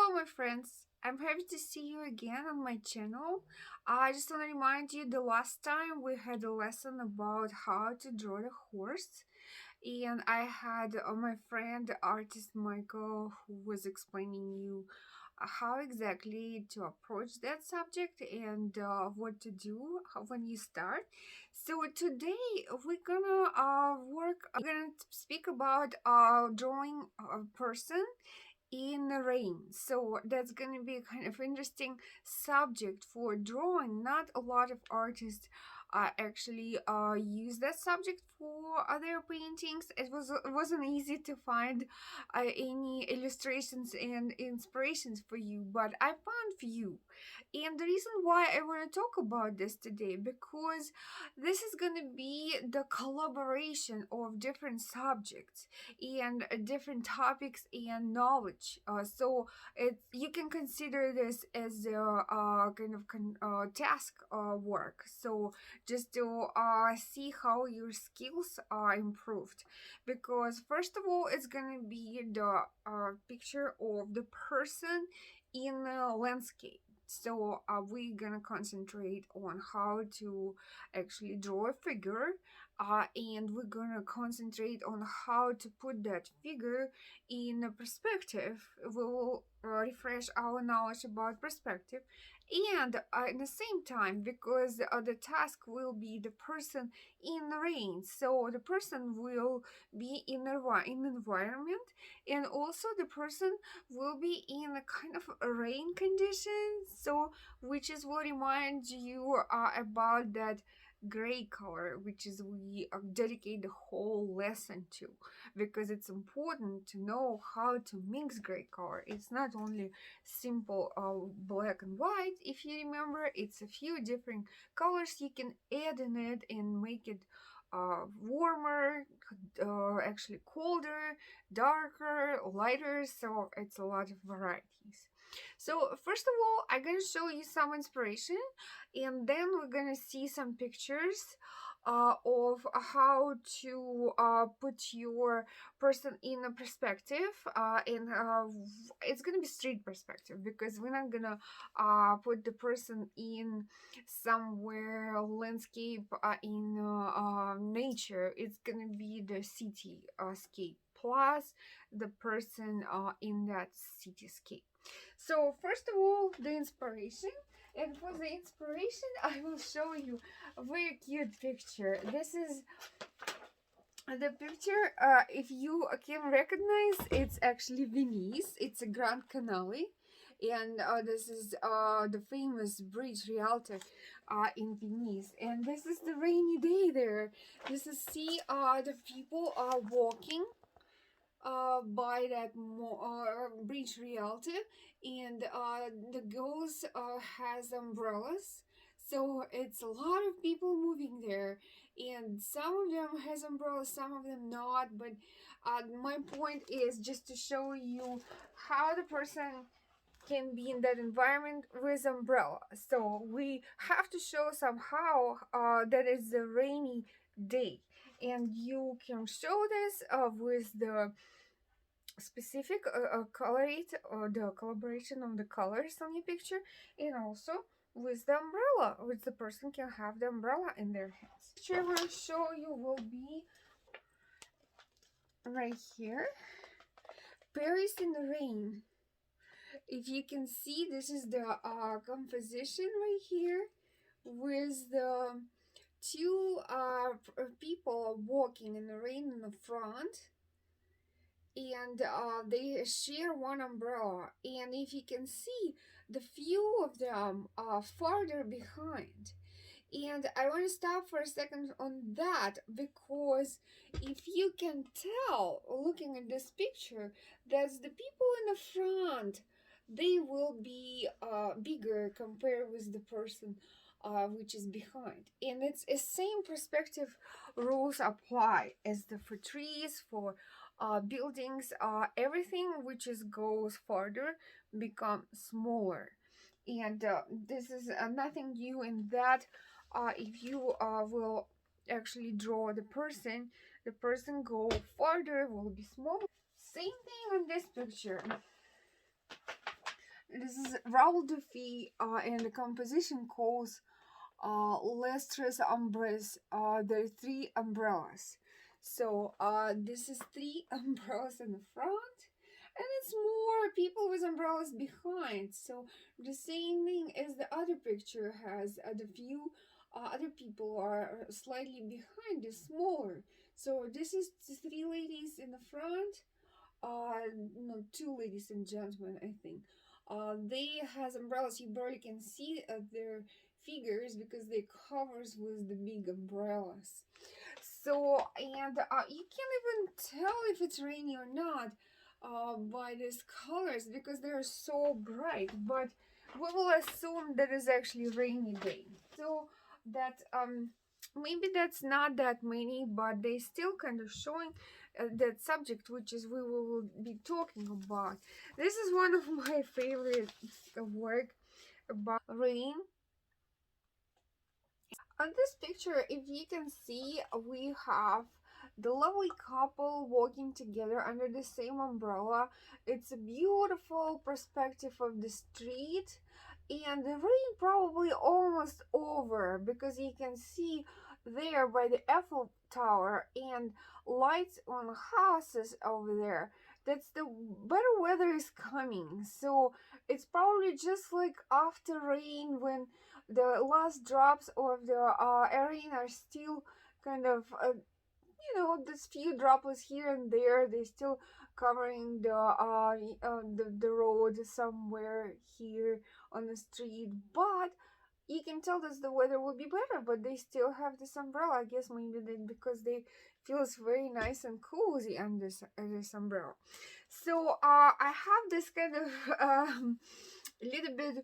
Hello, my friends. I'm happy to see you again on my channel. I just want to remind you the last time we had a lesson about how to draw the horse, and I had my friend, the artist Michael, who was explaining you how exactly to approach that subject and what to do when you start. So today we're gonna speak about drawing a person in the rain. So that's going to be a kind of interesting subject for drawing. Not a lot of artists actually use that subject for other paintings. It wasn't easy to find any illustrations and inspirations for you, but I found few. And the reason why I want to talk about this today, because this is going to be the collaboration of different subjects and different topics and knowledge. So you can consider this as a task work. So just to see how your skills are improved, because first of all, it's gonna be the picture of the person in a landscape. So we're gonna concentrate on how to actually draw a figure, and we're gonna concentrate on how to put that figure in a perspective. We will refresh our knowledge about perspective, and at the same time, because the task will be the person in the rain, so the person will be in in environment, and also the person will be in a kind of a rain condition, so which is will remind you about that gray color, which is we dedicate the whole lesson to, because it's important to know how to mix gray color. It's not only simple black and white. If you remember, it's a few different colors you can add in it and make it warmer, actually colder, darker, lighter, so it's a lot of varieties. So first of all, I'm gonna show you some inspiration, and then we're gonna see some pictures of how to put your person in a perspective, and it's gonna be street perspective, because we're not gonna put the person in somewhere landscape in nature. It's gonna be the city scape plus the person in that cityscape. So first of all, the inspiration. And for the inspiration, I will show you a very cute picture. This is the picture. If you can recognize, it's actually Venice. It's a Grand Canale. And this is the famous bridge Rialto in Venice. And this is the rainy day there. This is see the people are walking by that bridge Rialto, and the girls has umbrellas, so it's a lot of people moving there, and some of them has umbrellas, some of them not, but my point is just to show you how the person can be in that environment with umbrella. So we have to show somehow that it's a rainy day, and you can show this with the specific colorate or the collaboration of the colors on your picture, and also with the umbrella, which the person can have the umbrella in their hands. The picture I will show you will be right here, Paris in the rain. If you can see, this is the composition right here with the two people walking in the rain in the front, and they share one umbrella, and if you can see, the few of them are farther behind. And I want to stop for a second on that, because if you can tell looking at this picture, that the people in the front, they will be bigger compared with the person which is behind. And it's the same perspective rules apply as the for trees, for buildings, everything which is goes farther become smaller. And this is nothing new in that. If you will actually draw the person go farther will be smaller. Same thing on this picture. this is Raoul Dufy, and the composition calls Lester's umbrellas. There are three umbrellas. So this is three umbrellas in the front, and it's more people with umbrellas behind. So the same thing as the other picture has. The few other people are slightly behind, is smaller. So this is three ladies in the front, no, two ladies and gentlemen, I think. They has umbrellas. You barely can see their figures because they covers with the big umbrellas. So, and you can't even tell if it's rainy or not by these colors because they're so bright. But we will assume that it's actually a rainy day. So that maybe that's not that many, but they still kind of showing that subject, which is we will be talking about. This is one of my favorite work about rain. On this picture, if you can see, we have the lovely couple walking together under the same umbrella. It's a beautiful perspective of the street, and the rain probably almost over because you can see there by the Eiffel Tower and lights on houses over there. That's the better weather is coming. So it's probably just like after rain when the last drops of the rain are still kind of this few droplets here and there. They still covering the road somewhere here on the street, but you can tell that the weather will be better, but they still have this umbrella. I guess maybe because they feels very nice and cozy under this umbrella. So I have this kind of little bit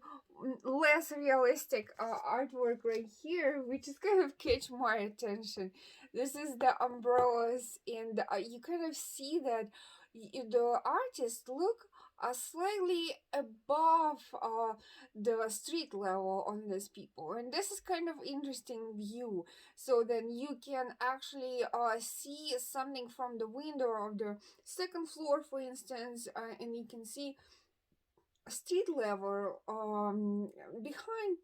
less realistic artwork right here, which is kind of catch my attention. This is the umbrellas, and you kind of see that the artist look slightly above the street level on these people, and this is kind of interesting view. So then you can actually see something from the window of the second floor, for instance, and you can see street level behind,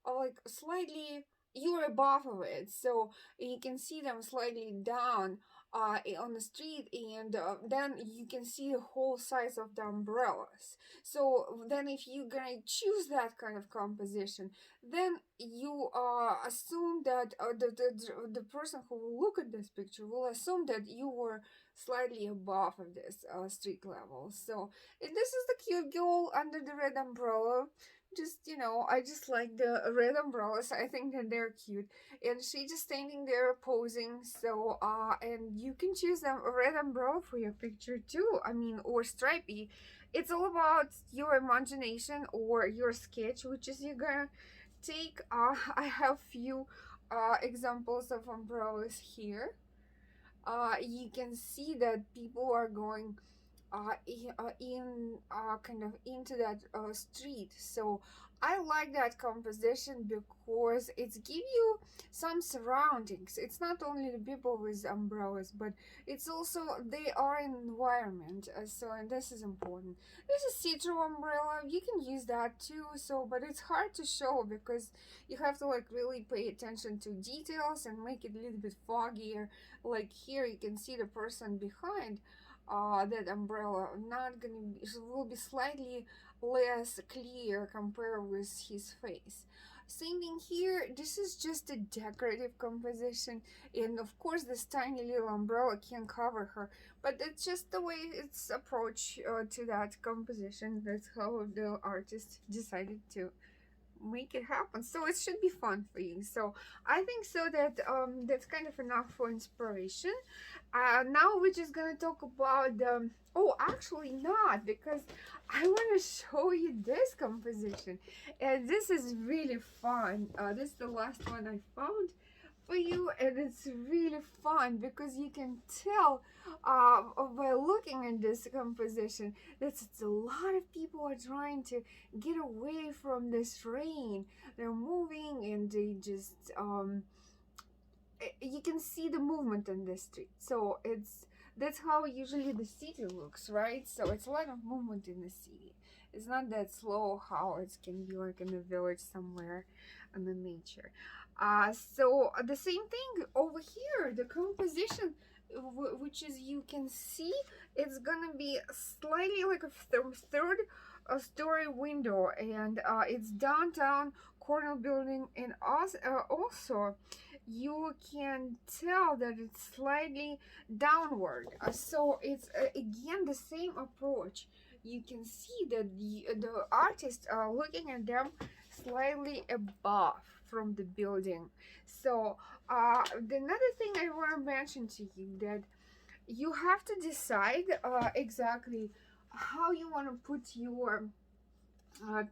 like slightly you're above of it, so you can see them slightly down on the street, and then you can see the whole size of the umbrellas. So then if you're gonna choose that kind of composition, then you assume that the person who will look at this picture will assume that you were slightly above of this street level. So this is the cute girl under the red umbrella. Just, I just like the red umbrellas. I think that they're cute, and she just standing there posing. So and you can choose a red umbrella for your picture too, I mean, or stripy. It's all about your imagination or your sketch, which is you're gonna take. I have few examples of umbrellas here. You can see that people are going in kind of into that street. So I like that composition because it's give you some surroundings. It's not only the people with umbrellas, but it's also they are in environment. So, and this is important. This is see-through umbrella. You can use that too. So, but it's hard to show because you have to like really pay attention to details and make it a little bit foggier. Like here, you can see the person behind that umbrella. Not gonna be, it will be slightly less clear compared with his face. Same thing here. This is just a decorative composition, and of course this tiny little umbrella can cover her, but it's just the way it's approach to that composition. That's how the artist decided to make it happen, so it should be fun for you. So I think so that that's kind of enough for inspiration. Now we're just gonna talk about oh, actually not, because I want to show you this composition, and this is really fun. This is the last one I found for you, and it's really fun because you can tell by looking at this composition that it's a lot of people are trying to get away from this rain. They're moving, and they just you can see the movement in the street. So that's how usually the city looks, right? So it's a lot of movement in the city. It's not that slow how it can be like in a village somewhere in the nature. So the same thing over here, the composition, which is you can see, it's gonna be slightly like a third story window, and it's downtown corner building, and also you can tell that it's slightly downward. So it's again the same approach. You can see that the artists are looking at them slightly above from the building. So another thing I want to mention to you, that you have to decide exactly how you want to put your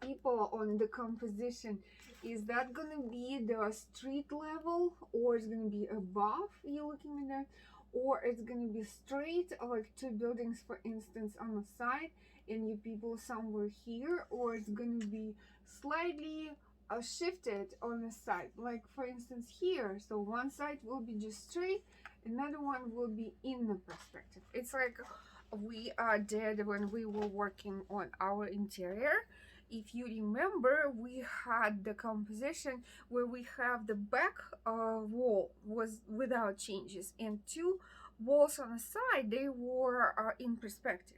people on the composition. Is that gonna be the street level, or it's gonna be above you looking at that, or it's gonna be straight, like two buildings for instance on the side and you people somewhere here, or it's gonna be slightly shifted on the side, like for instance here. So one side will be just straight, another one will be in the perspective. It's like we did when we were working on our interior. If you remember, we had the composition where we have the back wall was without changes, and two walls on the side, they were in perspective.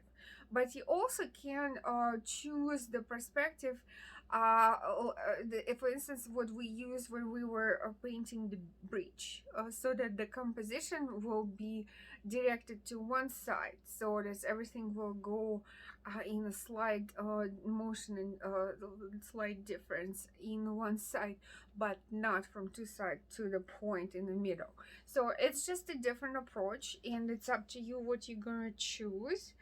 But you also can choose the perspective, for instance, what we used when we were painting the bridge, so that the composition will be directed to one side, so that everything will go in a slight motion and slight difference in one side, but not from two sides to the point in the middle. So it's just a different approach, and it's up to you what you're gonna choose.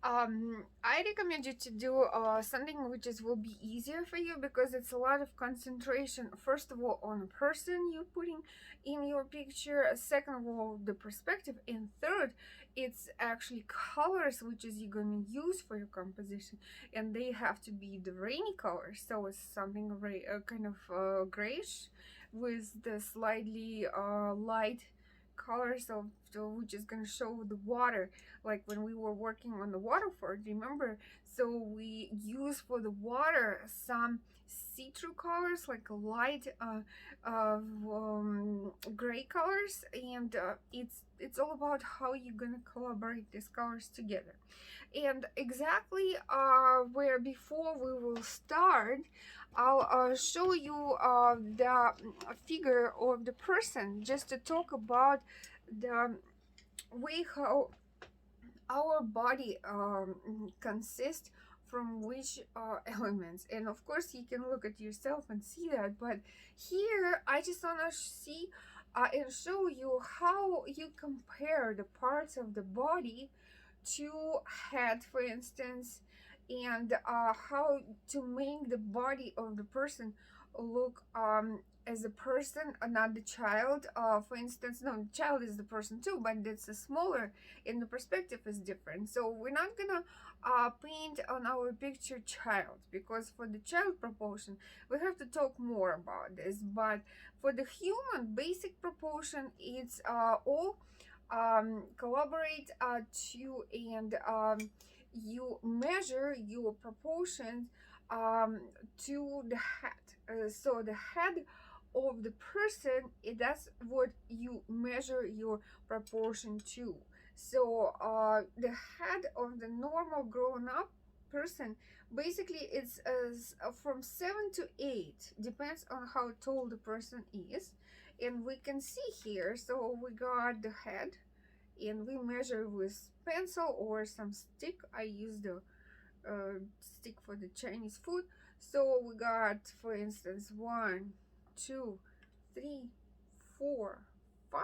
I recommend you to do something which is will be easier for you, because it's a lot of concentration, first of all on a person you're putting in your picture, second of all the perspective, and third it's actually colors which is you're going to use for your composition, and they have to be the rainy colors. So it's something kind of grayish with the slightly light colors of which is going to show the water, like when we were working on the waterford, remember? So we use for the water some see-through colors, like light gray colors, and it's all about how you're gonna collaborate these colors together. And exactly where before we will start, I'll show you the figure of the person, just to talk about the way how our body consists from which elements. And of course you can look at yourself and see that, but here I just want to see and show you how you compare the parts of the body to head, for instance, and how to make the body of the person look as a person, not the child. For instance, no, the child is the person too, but it's a smaller, and the perspective is different. So we're not gonna paint on our picture child, because for the child proportion we have to talk more about this. But for the human basic proportion, it's all collaborate to, and you measure your proportions to the head. So the head of the person, that's what you measure your proportion to. So the head of the normal grown up person, basically it's from 7 to 8, depends on how tall the person is. And we can see here, so we got the head, and we measure with pencil or some stick. I use the stick for the Chinese food. So we got, for instance, 1, 2, 3, 4, 5,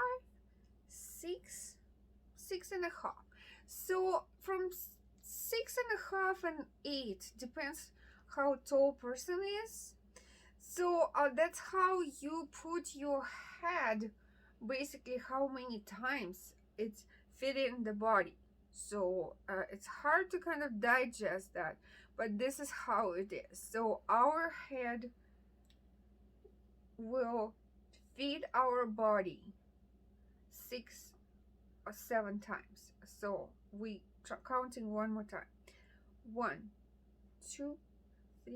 6, 6.5. So from 6.5 and 8, depends how tall person is. So that's how you put your head, basically how many times it's fit in the body. So it's hard to kind of digest that, but this is how it is. So our head will feed our body 6 or 7 times. So we counting one more time. 1, 2, 3,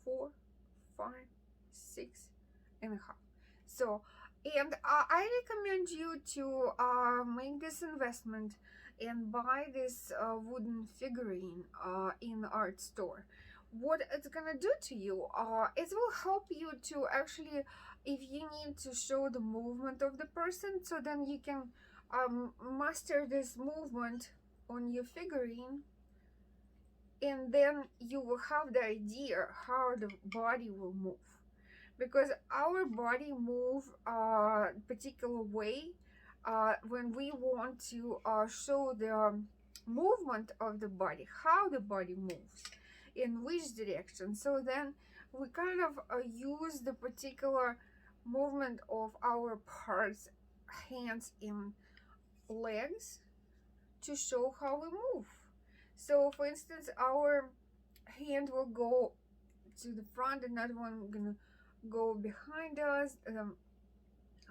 4, 5, 6.5. So, and I recommend you to make this investment and buy this wooden figurine in art store. What it's gonna do to you, it will help you to actually, if you need to show the movement of the person, so then you can master this movement on your figuine, and then you will have the idea how the body will move, because our body move a particular way when we want to show the movement of the body, how the body moves, in which direction. So then we kind of use the particular movement of our parts, hands and legs, to show how we move. So for instance, our hand will go to the front, another one gonna go behind us,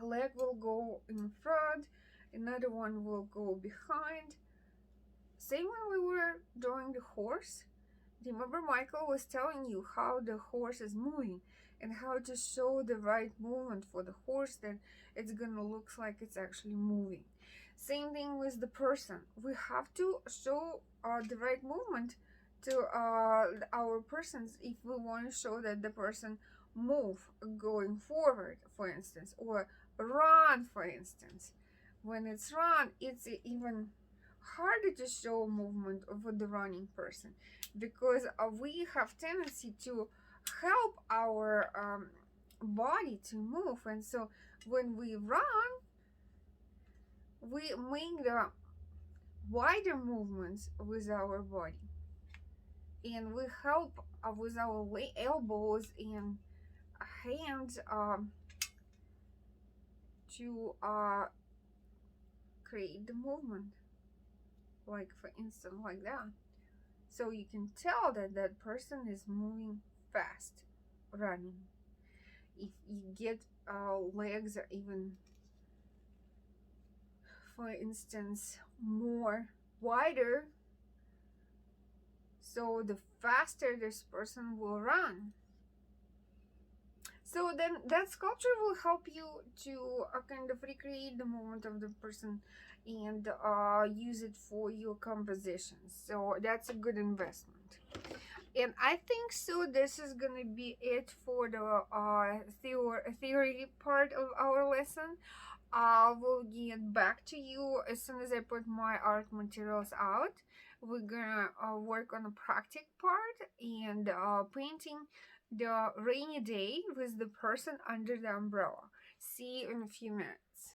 leg will go in front, another one will go behind. Same when we were drawing the horse. Remember, Michael was telling you how the horse is moving and how to show the right movement for the horse, that it's gonna look like it's actually moving. Same thing with the person. We have to show the right movement to our persons if we want to show that the person move going forward, for instance, or run, for instance. When it's run, it's even harder to show movement of the running person, because we have tendency to help our body to move, and so when we run, we make the wider movements with our body, and we help with our elbows and hands to create the movement, like for instance like that. So you can tell that that person is moving fast, running. If you get legs or even, for instance, more wider, so the faster this person will run. So then that sculpture will help you to kind of recreate the movement of the person and use it for your compositions. So that's a good investment. And I think so this is gonna be it for the theory part of our lesson. I will get back to you as soon as I put my art materials out. We're gonna work on the practice part and painting the rainy day with the person under the umbrella. See you in a few minutes.